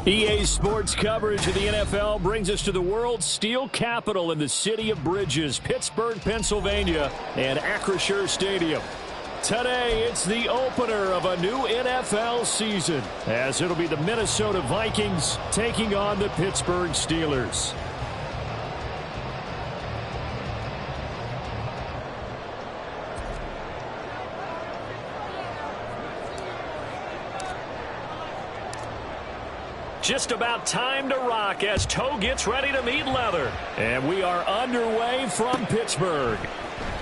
EA Sports coverage of the NFL brings us to the world's steel capital in the city of Bridges, Pittsburgh, Pennsylvania, and Acrisure Stadium. Today, it's the opener of a new NFL season, as it'll be the Minnesota Vikings taking on the Pittsburgh Steelers. Just about time to rock as toe gets ready to meet leather. And we are underway from Pittsburgh.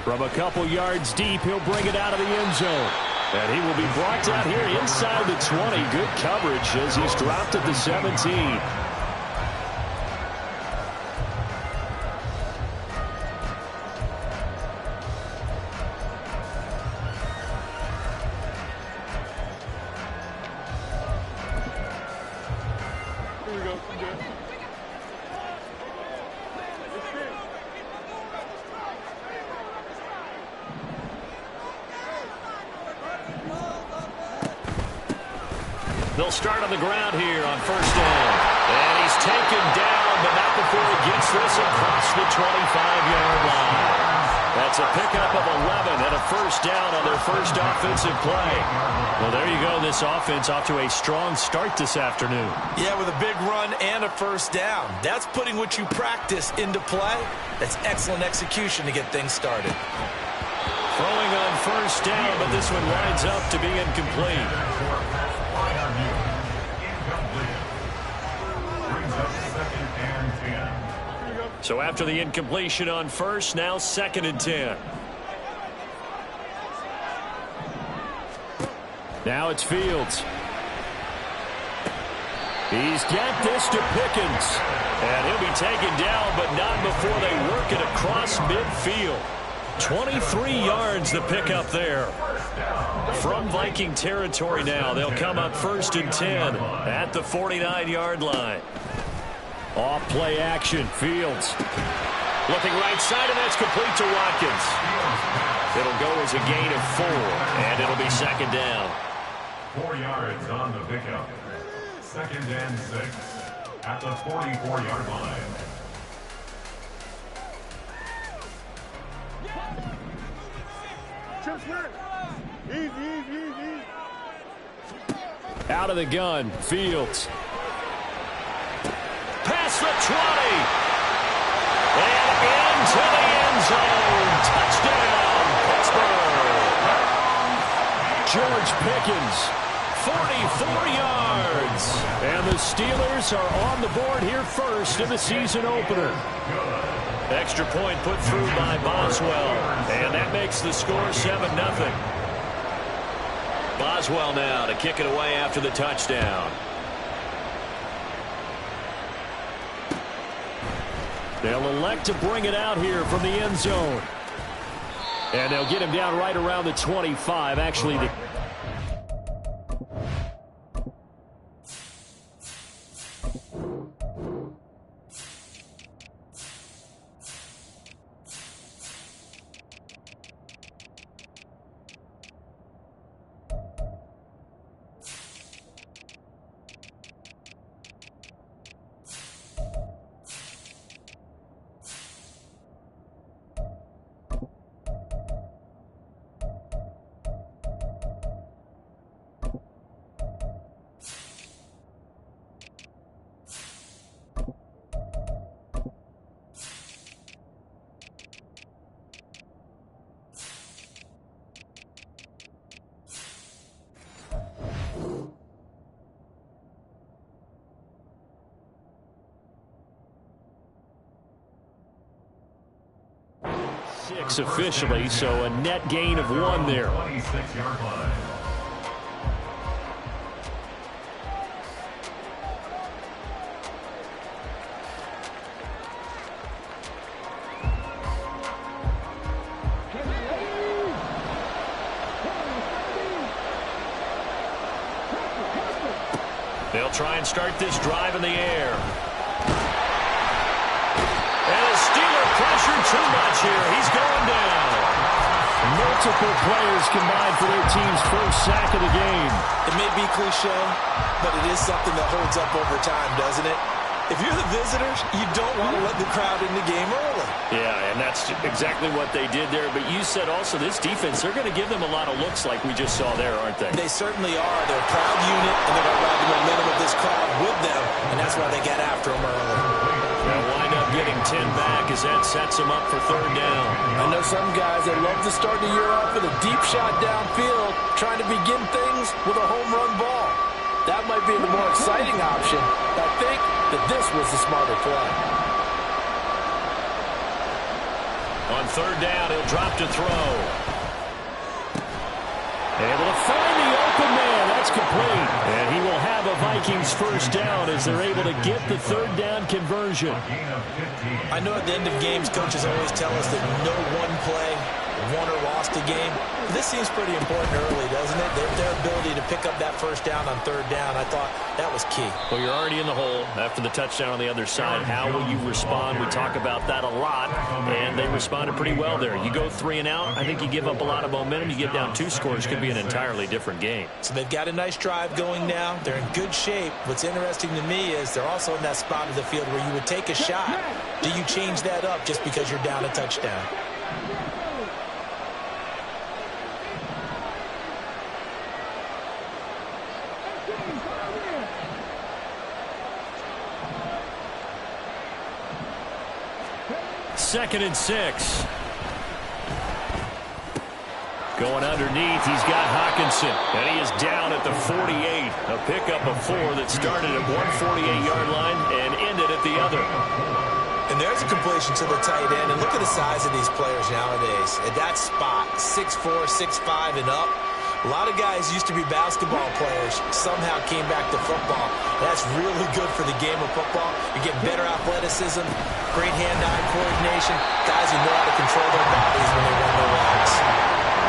From a couple yards deep, he'll bring it out of the end zone. And he will be brought down here inside the 20. Good coverage as he's dropped at the 17. They'll start on the ground here on first down. And he's taken down, but not before he gets this across the 25-yard line. That's a pickup of 11 and a first down on their first offensive play. Well, there you go. This offense off to a strong start this afternoon. Yeah, with a big run and a first down. That's putting what you practice into play. That's excellent execution to get things started. Throwing on first down, but this one winds up to be incomplete. So after the incompletion on first, now 2nd and 10. Now it's Fields. He's got this to Pickens. And he'll be taken down, but not before they work it across midfield. 23 yards the pickup there. From Viking territory now, they'll come up 1st and 10 at the 49-yard line. Off play action, Fields. Looking right side, and that's complete to Watkins. It'll go as a gain of 4, and it'll be 2nd down. 4 yards on the pickup. 2nd and 6 at the 44-yard line. Out of the gun, Fields. Past the 20. And into the end zone. Touchdown, Pittsburgh. George Pickens, 44 yards. And the Steelers are on the board here first in the season opener. Extra point put through by Boswell. And that makes the score 7-0. Boswell now to kick it away after the touchdown. They'll elect to bring it out here from the end zone. And they'll get him down right around the 25. Actually, the 6 officially, so a net gain of 1 there. 26-yard line. They'll try and start this drive in the air. And a Steeler pressure too much here. He's going down. Multiple players combined for their team's first sack of the game. It may be cliche, but it is something that holds up over time, doesn't it? If you're the visitors, you don't want to let the crowd in the game early. Yeah, and that's exactly what they did there. But you said also this defense, they're going to give them a lot of looks like we just saw there, aren't they? They certainly are. They're a proud unit, and they're going to ride the momentum of this crowd with them, and that's why they get after them early. They'll wind up getting 10 back as that sets them up for third down. I know some guys that love to start the year off with a deep shot downfield, trying to begin things with a home run ball. That might be the more exciting option. I think that this was the smarter play. On third down, he'll drop to throw. Able to find the open man. That's complete. And he will have a Vikings first down as they're able to get the third down conversion. I know at the end of games, coaches always tell us that no one play won or lost a game. This seems pretty important early, doesn't it? Their ability to pick up that first down on third down, I thought that was key. Well, you're already in the hole after the touchdown on the other side. How will you respond? We talk about that a lot, and they responded pretty well there. You go 3 and out, I think you give up a lot of momentum. You get down 2 scores, could be an entirely different game. So they've got a nice drive going now. They're in good shape. What's interesting to me is they're also in that spot of the field where you would take a shot. Do you change that up just because you're down a touchdown? Second and 6. Going underneath, he's got Hawkinson. And he is down at the 48. A pickup of 4 that started at one 48-yard line and ended at the other. And there's a completion to the tight end. And look at the size of these players nowadays. At that spot, 6'4", 6'5", and up. A lot of guys used to be basketball players, somehow came back to football. That's really good for the game of football. You get better athleticism, great hand-eye coordination, guys who know how to control their bodies when they run their routes.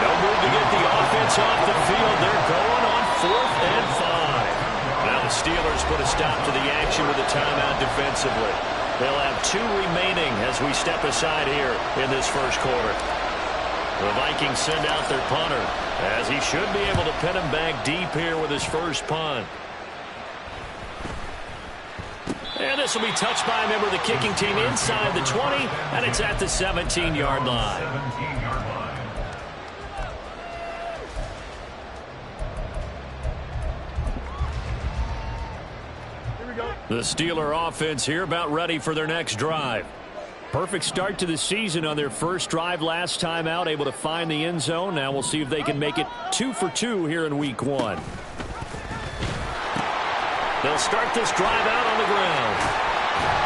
No move to get the offense off the field. They're going on 4th and 5. Now the Steelers put a stop to the action with a timeout defensively. They'll have 2 remaining as we step aside here in this first quarter. The Vikings send out their punter, as he should be able to pin him back deep here with his first punt. And this will be touched by a member of the kicking team inside the 20, and it's at the 17-yard line. The Steeler offense here about ready for their next drive. Perfect start to the season on their first drive last time out, able to find the end zone. Now we'll see if they can make it 2 for 2 here in week 1. They'll start this drive out on the ground.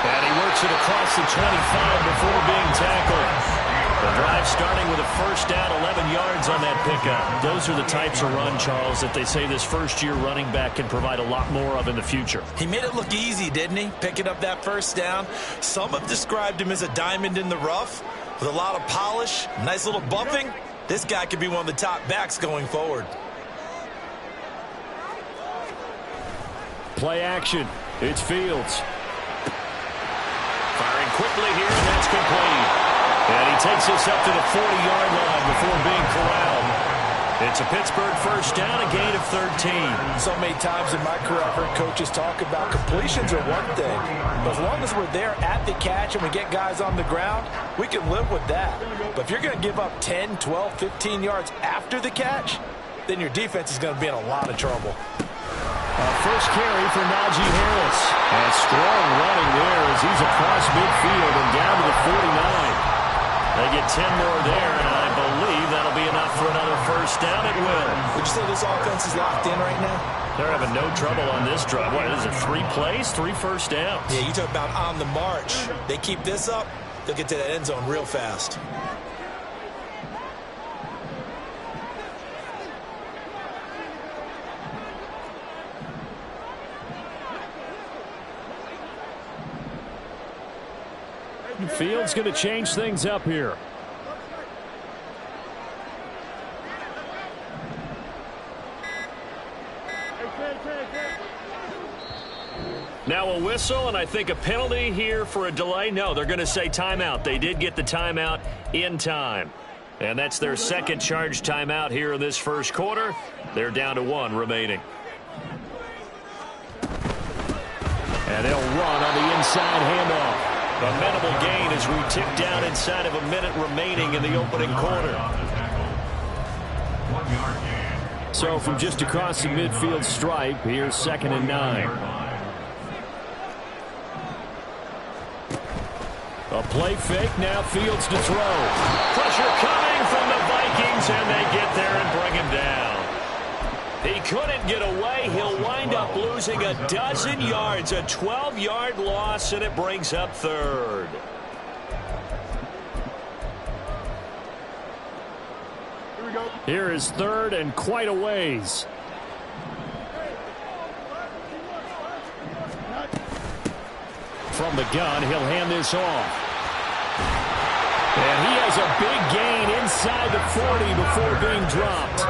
And he works it across the 25 before being tackled. The drive starting with a first down, 11 yards on that pickup. Those are the types of run, Charles, that they say this first-year running back can provide a lot more of in the future. He made it look easy, didn't he? Picking up that first down. Some have described him as a diamond in the rough with a lot of polish, nice little bumping. This guy could be one of the top backs going forward. Play action. It's Fields. Firing quickly here, and that's complete. And he takes us up to the 40-yard line before being corralled. It's a Pittsburgh first down, a gain of 13. So many times in my career, I've heard coaches talk about completions are one thing. But as long as we're there at the catch and we get guys on the ground, we can live with that. But if you're going to give up 10, 12, 15 yards after the catch, then your defense is going to be in a lot of trouble. First carry for Najee Harris. And strong running there as he's across midfield and down to the 49. They get 10 more there, and I believe that'll be enough for another first down. It will. Would you say this offense is locked in right now? They're having no trouble on this drive. What is it, 3 plays, 3 first downs? Yeah, you talk about on the march. They keep this up, they'll get to that end zone real fast. Fields going to change things up here. Now a whistle, and I think a penalty here for a delay. No, they're going to say timeout. They did get the timeout in time. And that's their second charge timeout here in this first quarter. They're down to 1 remaining. And they'll run on the inside handoff. A minimal gain as we tick down inside of a minute remaining in the opening quarter. So from just across the midfield stripe, here's 2nd and 9. A play fake, now Fields to throw. Pressure coming from the Vikings, and they get there and bring him down. He couldn't get away. He'll wind up losing a dozen yards, a 12-yard loss, and it brings up 3rd. Here is 3rd and quite a ways. From the gun, he'll hand this off. And he has a big gain inside the 40 before being dropped.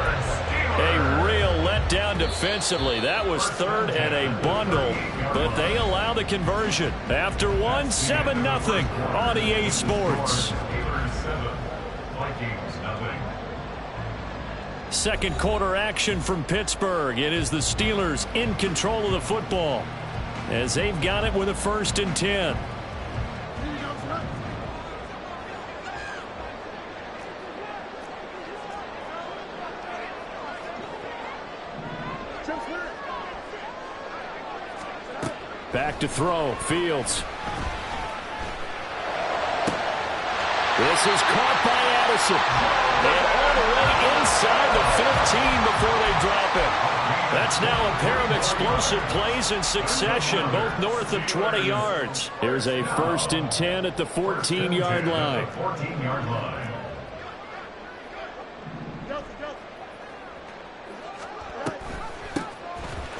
A real letdown defensively. That was 3rd and a bundle, but they allow the conversion. After 1, 7-0 on EA Sports. Second quarter action from Pittsburgh. It is the Steelers in control of the football as they've got it with a 1st and 10. Back to throw, Fields. This is caught by Addison. And all the way inside the 15 before they drop it. That's now a pair of explosive plays in succession, both north of 20 yards. Here's a 1st and 10 at the 14-yard line. 14-yard line.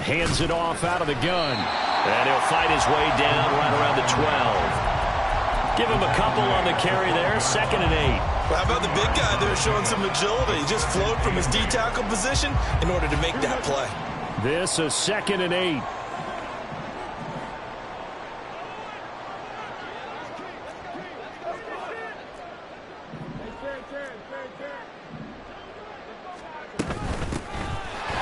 Hands it off out of the gun. And he'll fight his way down right around the 12. Give him a couple on the carry there. 2nd and 8. Well, how about the big guy there showing some agility? He just flowed from his D-tackle position in order to make that play. This is 2nd and 8.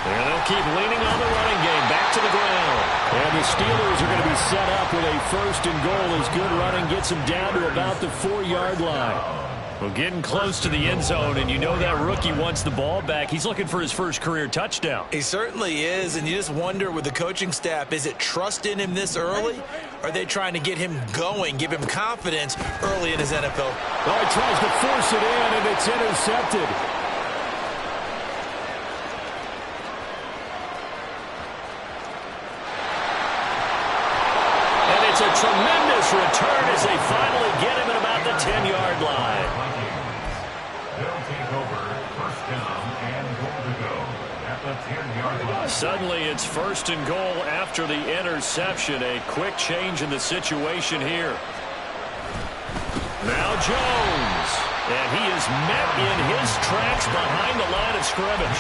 And they'll keep leaning on the running game. Back to the ground. And the Steelers are going to be set up with a 1st and goal as good running gets them down to about the 4-yard line. Well, getting close to the end zone, and you know that rookie wants the ball back. He's looking for his first career touchdown. He certainly is, and you just wonder with the coaching staff, is it trust in him this early? Or are they trying to get him going, give him confidence early in his NFL? Oh, he tries to force it in, and it's intercepted. And it's a tremendous return as they finally get him at about the 10-yard line. They'll take over 1st down and goal to go at the 10-yard line. Suddenly it's 1st and goal after the interception. A quick change in the situation here. Now Jones. And he is met in his tracks behind the line of scrimmage.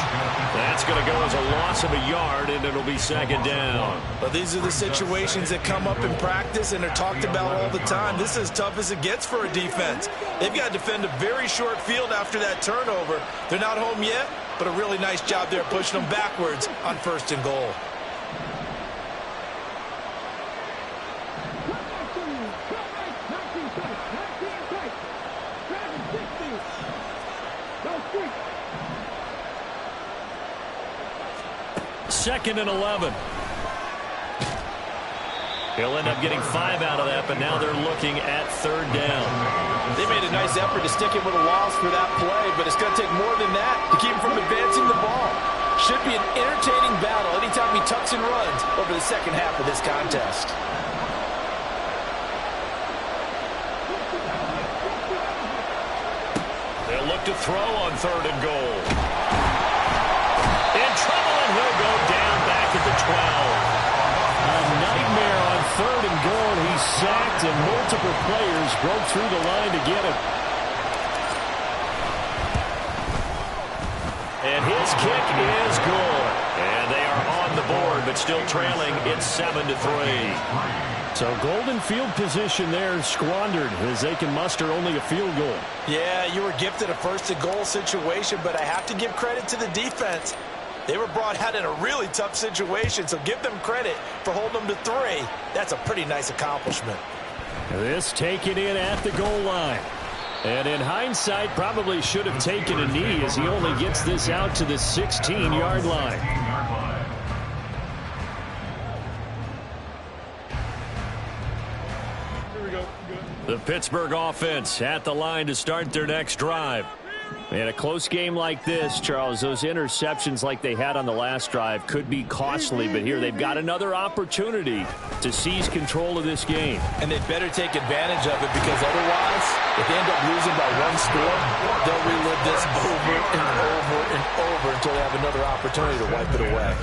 That's going to go as a loss of a yard, and it'll be 2nd down. But these are the situations that come up in practice and are talked about all the time. This is as tough as it gets for a defense. They've got to defend a very short field after that turnover. They're not home yet, but a really nice job there pushing them backwards on 1st and goal. Second and 11. He'll end up getting 5 out of that, but now they're looking at 3rd down. They made a nice effort to stick him with a loss for that play, but it's going to take more than that to keep him from advancing the ball. Should be an entertaining battle anytime he tucks and runs over the second half of this contest. They'll look to throw on 3rd and goal. In trouble, and he'll go down back at the 12. A nightmare on 3rd and goal. He's sacked, and multiple players broke through the line to get it. And his kick is good. And they are on the board, but still trailing. It's 7-3. So golden field position there squandered as they can muster only a field goal. Yeah, you were gifted a first-and-goal situation, but I have to give credit to the defense. They were brought out in a really tough situation, so give them credit for holding them to 3. That's a pretty nice accomplishment. This taken in at the goal line. And in hindsight, probably should have taken a knee as he only gets this out to the 16-yard line. The Pittsburgh offense at the line to start their next drive. In a close game like this, Charles, those interceptions like they had on the last drive could be costly, but here they've got another opportunity to seize control of this game. And they'd better take advantage of it because otherwise, if they end up losing by 1 score, they'll relive this over and over and over until they have another opportunity to wipe it away.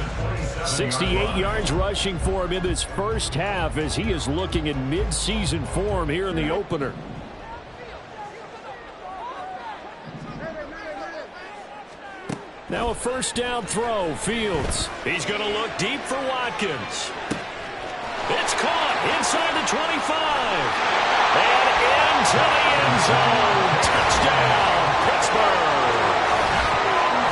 68 yards rushing for him in this first half as he is looking in mid-season form here in the opener. Now a first down throw, Fields. He's going to look deep for Watkins. It's caught inside the 25. And into the end zone. Touchdown, Pittsburgh.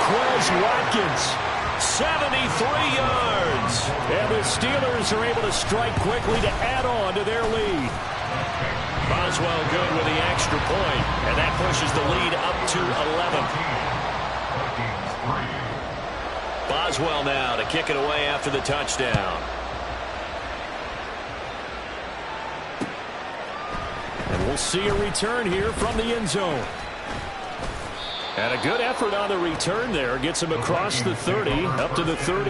Quez Watkins, 73 yards. And the Steelers are able to strike quickly to add on to their lead. Boswell good with the extra point, and that pushes the lead up to 11. Boswell now to kick it away after the touchdown. And we'll see a return here from the end zone. And a good effort on the return there. Gets him across the 30, up to the 33.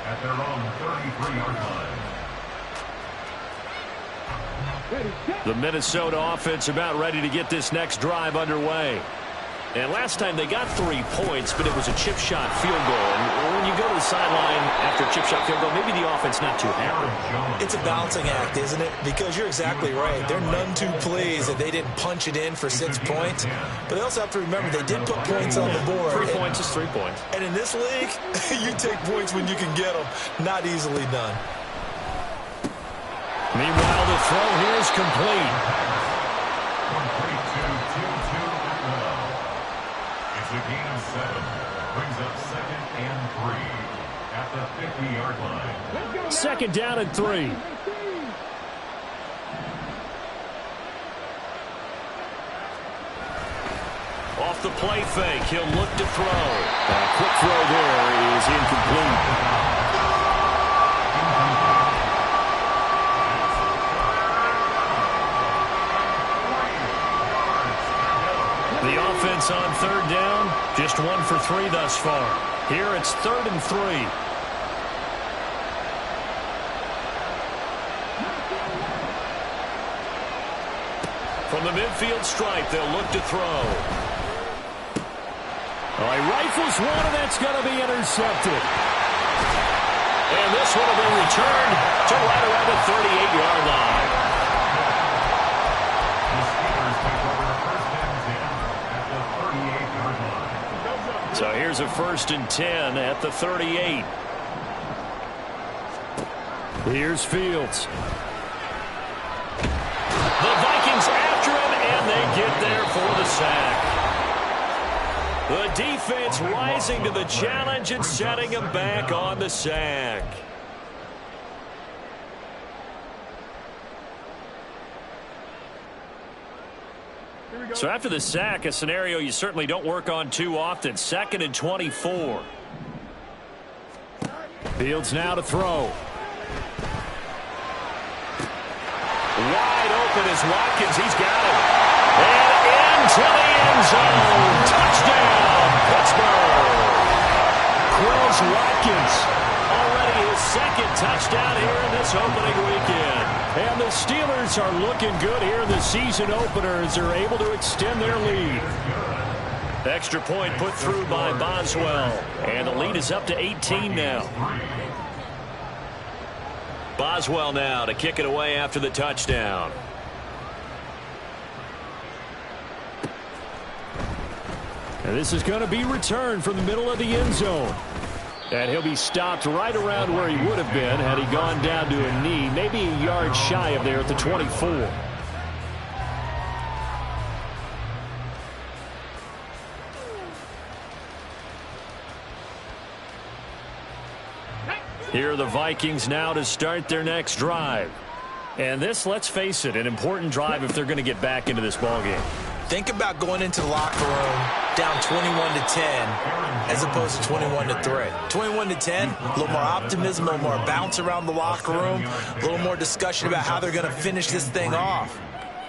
At their own 33-yard line. The Minnesota offense about ready to get this next drive underway. And last time they got 3 points, but it was a chip shot field goal. And when you go to the sideline after a chip shot field goal, maybe the offense not too happy. It's a balancing act, isn't it? Because you're exactly right. They're none too pleased that they didn't punch it in for 6 points. But they also have to remember they did put points on the board. 3 points is 3 points. And in this league, you take points when you can get them. Not easily done. Meanwhile, the throw here is complete. Complete to 2-2 It's a gain of 7. Brings up 2nd and 3 at the 50-yard line. Second down and 3. Off the play fake, he'll look to throw. A quick throw there is incomplete. The offense on third down, just 1 for 3 thus far. Here it's 3rd and 3. From the midfield stripe, they'll look to throw. All right, rifles one, and that's going to be intercepted. And this one will be returned to right around the 38-yard line. So here's a 1st and 10 at the 38. Here's Fields. The Vikings after him, and they get there for the sack. The defense rising to the challenge and setting him back on the sack. So after the sack, a scenario you certainly don't work on too often. 2nd and 24. Fields now to throw. Wide open is Watkins. He's got it. And into the end zone. Touchdown, Pittsburgh. Quez Watkins. Already his 2nd touchdown here in this opening weekend. And the Steelers are looking good here in the season opener as they're able to extend their lead. Extra point put through by Boswell. And the lead is up to 18 now. Boswell now to kick it away after the touchdown. And this is going to be returned from the middle of the end zone. And he'll be stopped right around where he would have been had he gone down to a knee, maybe a yard shy of there at the 24. Here are the Vikings now to start their next drive. And this, let's face it, an important drive if they're going to get back into this ballgame. Think about going into the locker room down 21-10 as opposed to 21-3. 21-10, a little more optimism, a little more bounce around the locker room, a little more discussion about how they're going to finish this thing off.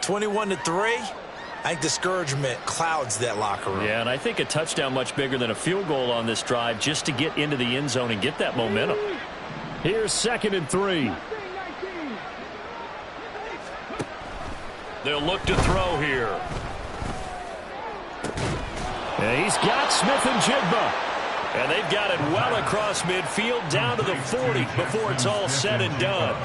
21-3, I think discouragement clouds that locker room. Yeah, and I think a touchdown much bigger than a field goal on this drive just to get into the end zone and get that momentum. Here's 2nd and 3. They'll look to throw here. And he's got Smith and Jigba. And they've got it well across midfield down to the 40 before it's all said and done.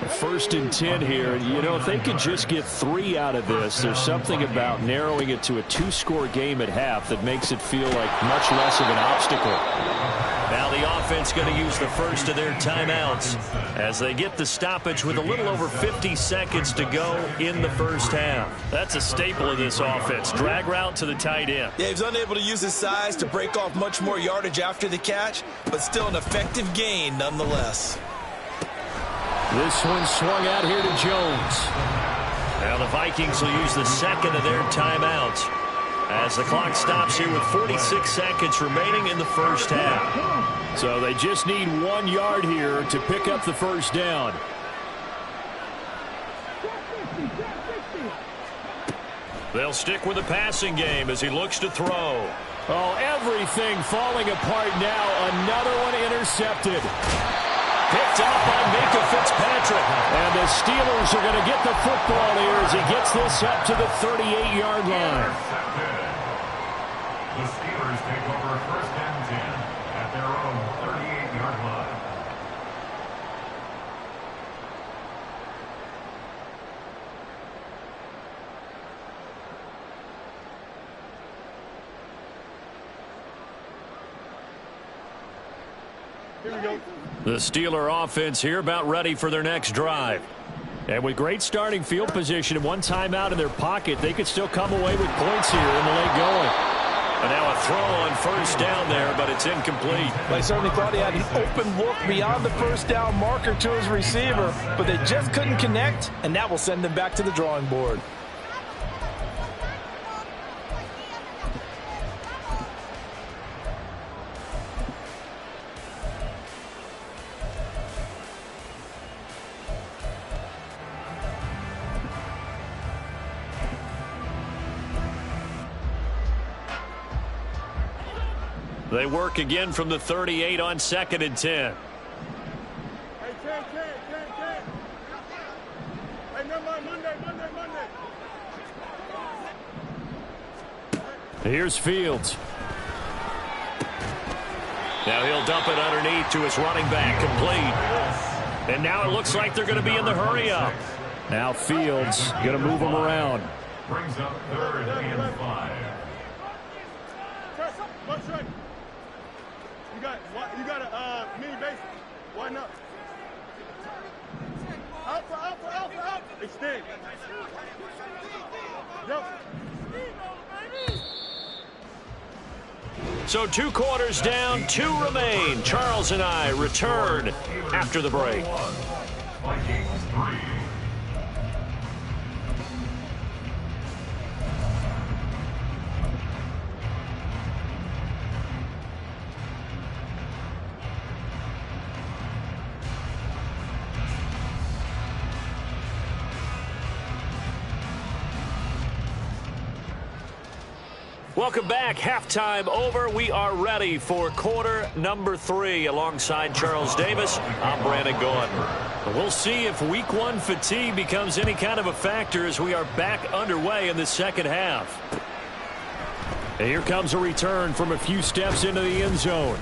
1st and 10 here. You know, if they could just get 3 out of this, there's something about narrowing it to a 2-score game at half that makes it feel like much less of an obstacle. Now the offense going to use the first of their timeouts as they get the stoppage with a little over 50 seconds to go in the first half. That's a staple of this offense. Drag route to the tight end. Yeah, he's unable to use his size to break off much more yardage after the catch, but still an effective gain nonetheless. This one swung out here to Jones. Now the Vikings will use the second of their timeouts as the clock stops here with 46 seconds remaining in the first half. So they just need 1 yard here to pick up the first down. They'll stick with the passing game as he looks to throw. Oh, everything falling apart now. Another one intercepted. Picked up by Mika Fitzpatrick. And the Steelers are going to get the football here as he gets this up to the 38-yard line. The Steelers take over 1st and 10 at their own 38-yard line. Here we go. The Steeler offense here about ready for their next drive. And with great starting field position and 1 timeout in their pocket, they could still come away with points here in the late going. And now a throw on 1st down there, but it's incomplete. I certainly thought he had an open look beyond the 1st down marker to his receiver, but they just couldn't connect, and that will send them back to the drawing board. They work again from the 38 on 2nd and 10. Hey, Ken. Hey, no, Monday. Here's Fields. Now he'll dump it underneath to his running back, complete. And now it looks like they're going to be in the hurry-up. Now Fields going to move them around. Brings up 3rd and 5. What's right? You got a mini base. Why not? Out. Extend. Jump. So 2 quarters down, 2 remain. Charles and I return after the break. Vikings 3. Welcome back. Halftime over. We are ready for quarter number 3 alongside Charles Davis. I'm Brandon Gordon. We'll see if week 1 fatigue becomes any kind of a factor as we are back underway in the second half. And here comes a return from a few steps into the end zone.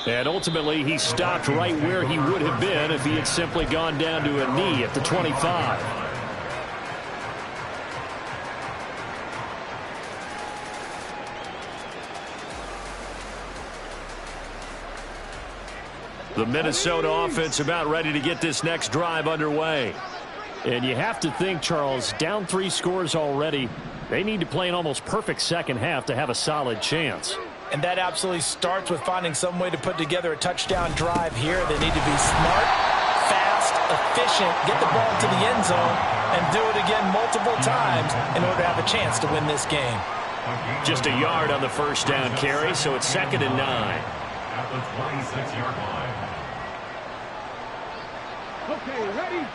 And ultimately, he stopped right where he would have been if he had simply gone down to a knee at the 25. The Minnesota offense about ready to get this next drive underway. And you have to think, Charles, down 3 scores already. They need to play an almost perfect second half to have a solid chance. And that absolutely starts with finding some way to put together a touchdown drive here. They need to be smart, fast, efficient, get the ball to the end zone, and do it again multiple times in order to have a chance to win this game. Just a yard on the first down carry, so it's 2nd and 9. At the 26-yard line. Okay, ready?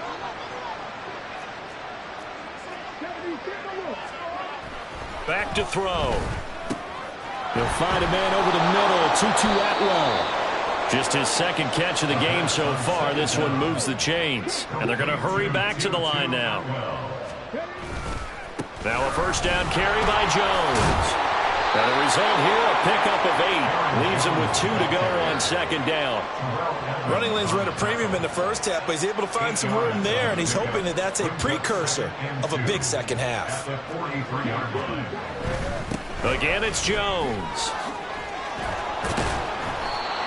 Back to throw. He'll find a man over the middle. Tutu Atwell. Just his 2nd catch of the game so far. This one moves the chains. And they're going to hurry back to the line now. Now a first down carry by Jones. And the result here, a pickup of 8. Leaves him with 2 to go on 2nd down. Running lanes were at a premium in the first half, but he's able to find some room there, and he's hoping that that's a precursor of a big second half. Again, it's Jones.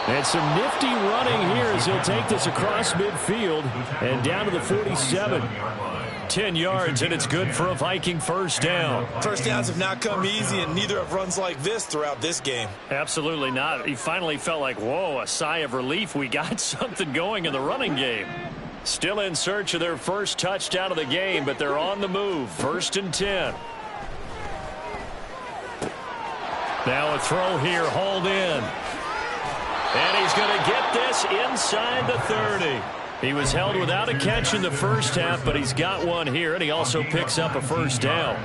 And some nifty running here as he'll take this across midfield and down to the 47. 10 yards, and it's good for a Viking first down. First downs have not come easy, and neither have runs like this throughout this game. Absolutely not. He finally felt like, whoa, a sigh of relief. We got something going in the running game. Still in search of their first touchdown of the game, but they're on the move. 1st and 10. Now a throw here, hauled in. And he's going to get this inside the 30. He was held without a catch in the first half, but he's got one here, and he also picks up a first down.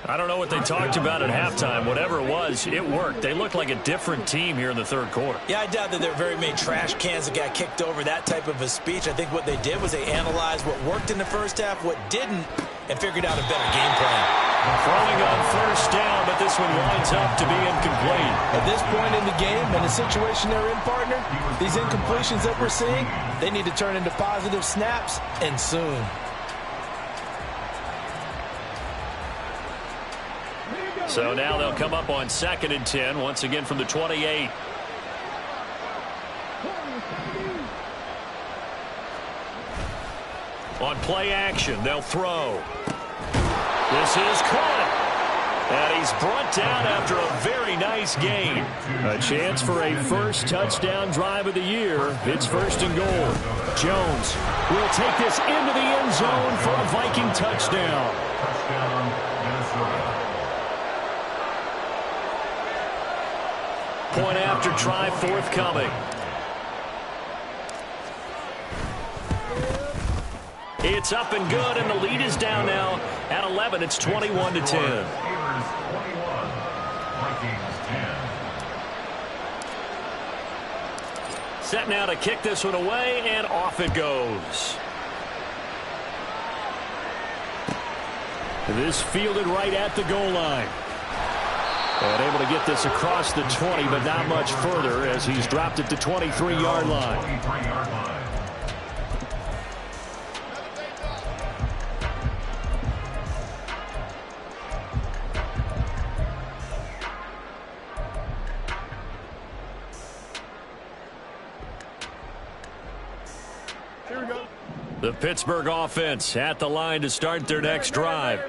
I don't know what they talked about at halftime. Whatever it was, it worked. They look like a different team here in the 3rd quarter. Yeah, I doubt that there are very many trash cans that got kicked over, that type of a speech. I think what they did was they analyzed what worked in the first half, what didn't, and figured out a better game plan. Throwing on first down, but this one winds up to be incomplete. At this point in the game, and the situation they're in, partner, these incompletions that we're seeing, they need to turn into positive snaps, and soon. So now they'll come up on 2nd and 10, once again from the 28. On play action, they'll throw. This is caught. And he's brought down after a very nice gain. A chance for a first touchdown drive of the year. It's 1st and goal. Jones will take this into the end zone for a Viking touchdown. Touchdown, Minnesota. Point after try forthcoming. It's up and good, and the lead is down now at 11. It's 21 to 10. Steelers 21, Vikings 10. Set now to kick this one away, and off it goes. This fielded right at the goal line. And able to get this across the 20, but not much further as he's dropped it to 23-yard line. 23-yard line. Here we go. The Pittsburgh offense at the line to start their next drive.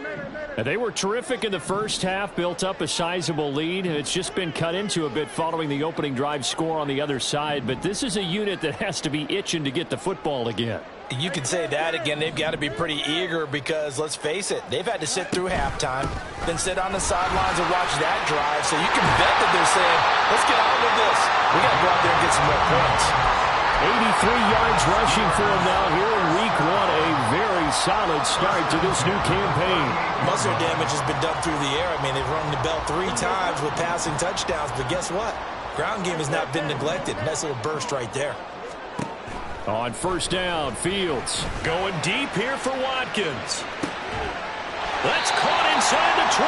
And they were terrific in the first half, built up a sizable lead, and it's just been cut into a bit following the opening drive score on the other side. But this is a unit that has to be itching to get the football again. You can say that again. They've got to be pretty eager because, let's face it, they've had to sit through halftime, then sit on the sidelines and watch that drive. So you can bet that they're saying, let's get on with this. We got to go out there and get some more points. 83 yards rushing for him now here in week 1. A very solid start to this new campaign. Muscle damage has been done through the air. I mean, they've rung the bell 3 times with passing touchdowns, but guess what? Ground game has not been neglected. Nice little burst right there. On first down, Fields going deep here for Watkins. That's caught inside the 20.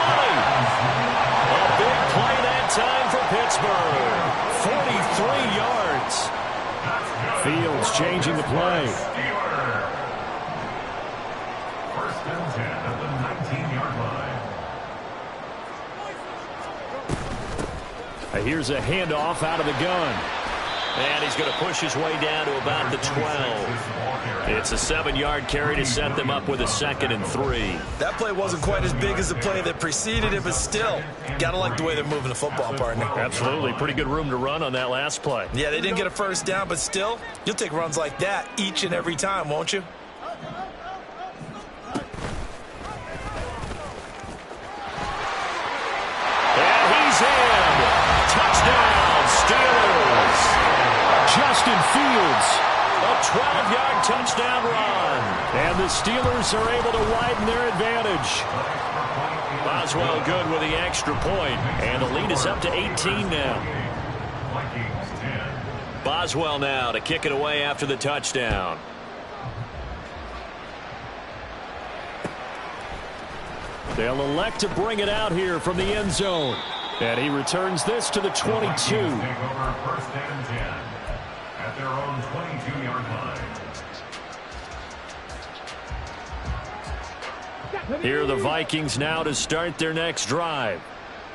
A big play that time for Pittsburgh. 43 yards. Fields changing the play. First and 10 at the 19-yard line. Here's a handoff out of the gun. And he's going to push his way down to about the 12. It's a 7-yard carry to set them up with a 2nd and 3. That play wasn't quite as big as the play that preceded it, but still, got to like the way they're moving the football, partner. Absolutely. Pretty good room to run on that last play. Yeah, they didn't get a first down, but still, you'll take runs like that each and every time, won't you? And he's in. Touchdown, Steelers. Justin Fields. A 12-yard touchdown run. And the Steelers are able to widen their advantage. Boswell good with the extra point. And the lead is up to 18 now. Vikings 10. Boswell now to kick it away after the touchdown. They'll elect to bring it out here from the end zone. And he returns this to the 22. Vikings take over 1st and 10 at their own 22-yard line. Here are the Vikings now to start their next drive.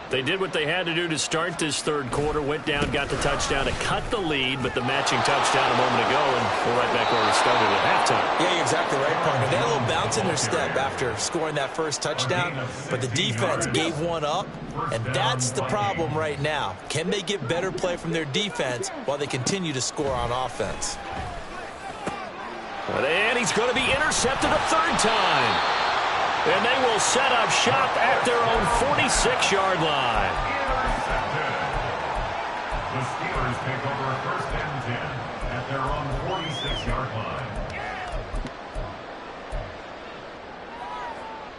They did what they had to do to start this 3rd quarter. Went down, got the touchdown to cut the lead, but the matching touchdown a moment ago, and we're right back where we started at halftime. Yeah, you're exactly right, partner. They had a little bounce in their step after scoring that first touchdown, but the defense gave one up, and that's the problem right now. Can they get better play from their defense while they continue to score on offense? And he's going to be intercepted a 3rd time. And they will set up shop at their own 46-yard line. Intercepted. The Steelers take over 1st and 10 at their own 46-yard line.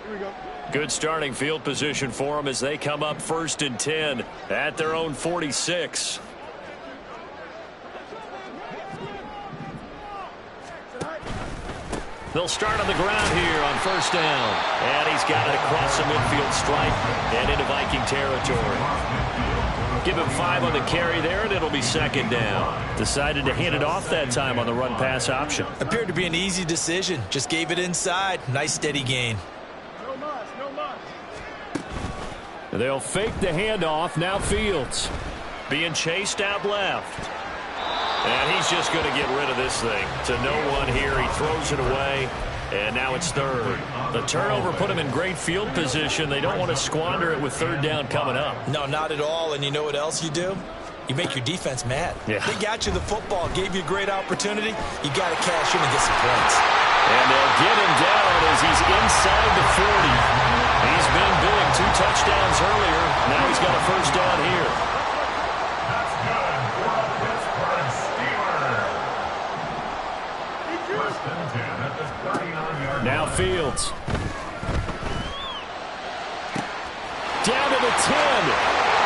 Here we go. Good starting field position for them as they come up 1st and 10 at their own 46. They'll start on the ground here on 1st down. And he's got it across the midfield stripe and into Viking territory. Give him 5 on the carry there, and it'll be 2nd down. Decided to hand it off that time on the run-pass option. Appeared to be an easy decision. Just gave it inside. Nice steady gain. No mas, no mas. They'll fake the handoff. Now Fields. Being chased out left. And he's just going to get rid of this thing. To no one here. He throws it away. And now it's 3rd. The turnover put him in great field position. They don't want to squander it with 3rd down coming up. No, not at all. And you know what else you do? You make your defense mad. Yeah. They got you the football, gave you a great opportunity. You got to cash in and get some points. And they'll get him down as he's inside the 40. He's been big. 2 touchdowns earlier. Now he's got a 1st down here. That's good for a Pittsburgh Steelers. 1st and 10 at the 39-yard line. Now Fields. Down to the 10.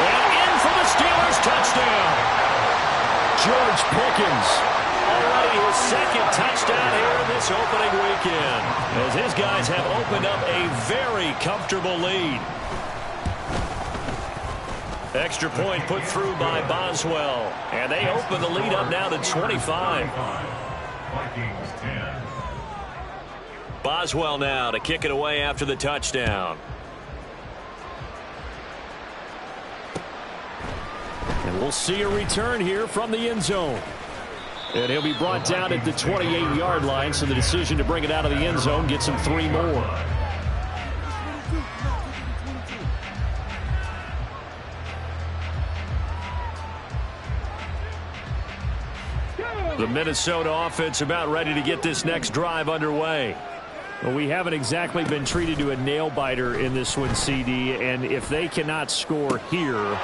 And in for the Steelers touchdown. George Pickens. Already his 2nd touchdown here in this opening weekend. As his guys have opened up a very comfortable lead. Extra point put through by Boswell. And they open the lead up now to 25. Vikings 10. Boswell now to kick it away after the touchdown. And we'll see a return here from the end zone. And he'll be brought down at the 28-yard line, so the decision to bring it out of the end zone gets him 3 more. The Minnesota offense about ready to get this next drive underway. Well, we haven't exactly been treated to a nail-biter in this one, CD, and if they cannot score here,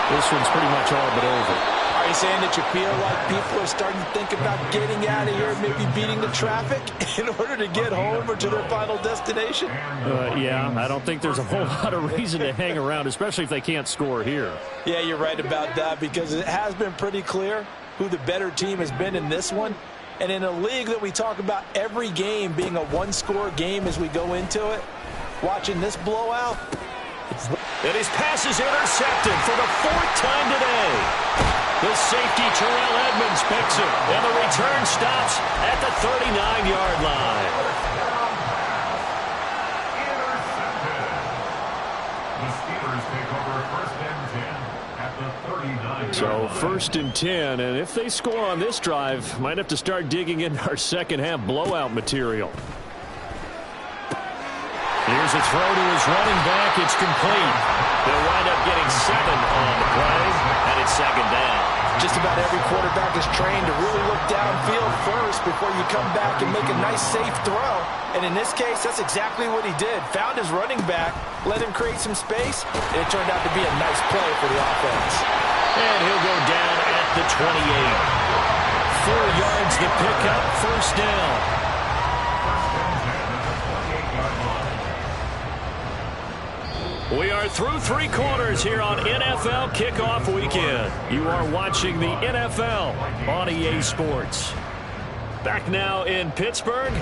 this one's pretty much all but over. Are you saying that you feel like people are starting to think about getting out of here, maybe beating the traffic in order to get home or to their final destination? Yeah, I don't think there's a whole lot of reason to hang around, especially if they can't score here. Yeah, you're right about that, because it has been pretty clear who the better team has been in this one. And in a league that we talk about every game being a one-score game as we go into it, watching this blowout, And his pass is intercepted for the 4th time today. The safety, Terrell Edmonds, picks it. And the return stops at the 39-yard line. The Steelers take over 1st and 10 at the 39-yard So first and 10, and if they score on this drive, might have to start digging into our second half blowout material. Here's a throw to his running back. It's complete. They'll wind up getting 7 on the play, and it's second down. Just about every quarterback is trained to really look downfield first before you come back and make a nice, safe throw. And in this case, that's exactly what he did. Found his running back, let him create some space, and it turned out to be a nice play for the offense. And he'll go down at the 28. 4 yards the pickup, first down. We are through 3 quarters here on NFL Kickoff Weekend. You are watching the NFL on EA Sports. Back now in Pittsburgh,